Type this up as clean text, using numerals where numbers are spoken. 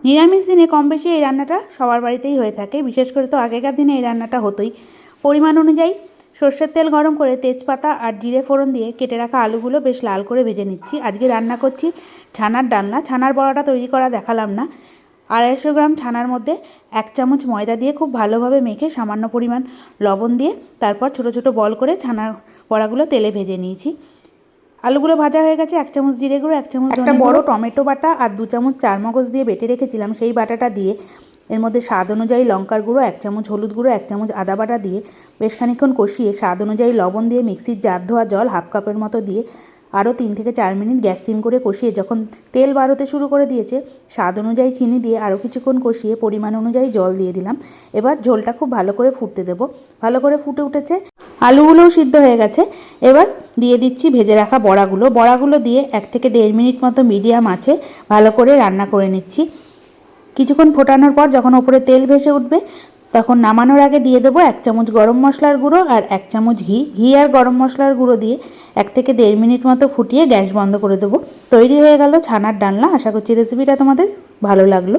নিরামিষ দিনে কম বেশি এই রান্নাটা সবার বাড়িতেই হয়ে থাকে, বিশেষ করে তো আগেকার দিনে এই রান্নাটা হতোই। পরিমাণ অনুযায়ী সর্ষের তেল গরম করে তেজপাতা আর জিরে ফোড়ন দিয়ে কেটে রাখা আলুগুলো বেশ লাল করে ভেজে নিচ্ছি। আজকে রান্না করছি ছানার ডালনা। ছানার বড়াটা তৈরি করা দেখালাম না। 250 গ্রাম ছানার মধ্যে 1 চামচ ময়দা দিয়ে খুব ভালোভাবে মেখে সামান্য পরিমাণ লবণ দিয়ে তারপর ছোটো ছোটো বল করে ছানার বড়াগুলো তেলে ভেজে নিয়েছি। আলুগুলো ভাজা হয়ে গেছে। 1 চামচ জিরে গুঁড়ো, 1 চামচ একটা বড় টমেটো বাটা আর 2 চামচ চারমগজ দিয়ে বেটে রেখেছিলাম, সেই বাটাটা দিয়ে এর মধ্যে স্বাদ অনুযায়ী লঙ্কার গুঁড়ো, 1 চামচ হলুদ গুঁড়ো, 1 চামচ আদা বাটা দিয়ে বেশ খানিকক্ষণ কষিয়ে স্বাদ অনুযায়ী লবণ দিয়ে মিক্সির জার ধোয়া জল 1/2 কাপের মতো দিয়ে আরও 3 থেকে 4 মিনিট গ্যাস সিম করে কষিয়ে যখন তেল বার হতে শুরু করে দিয়েছে, স্বাদ অনুযায়ী চিনি দিয়ে আরও কিছুক্ষণ কষিয়ে পরিমাণ অনুযায়ী জল দিয়ে দিলাম। এবার ঝোলটা খুব ভালো করে ফুটতে দেবো। ভালো করে ফুটে উঠেছে, আলুগুলোও সিদ্ধ হয়ে গেছে। এবার দিয়ে দিচ্ছি ভেজে রাখা বড়াগুলো দিয়ে 1 থেকে 1.5 মিনিট মতো মিডিয়াম আঁচে ভালো করে রান্না করে নিচ্ছি। কিছুক্ষণ ফোটানোর পর যখন ওপরে তেল ভেসে উঠবে, তখন নামানোর আগে দিয়ে দেবো 1 চামচ গরম মশলার গুঁড়ো আর 1 চামচ ঘি আর গরম মশলার গুঁড়ো দিয়ে 1 থেকে 1.5 মিনিট মতো ফুটিয়ে গ্যাস বন্ধ করে দেবো। তৈরি হয়ে গেল ছানার ডালনা। আশা করছি রেসিপিটা তোমাদের ভালো লাগলো।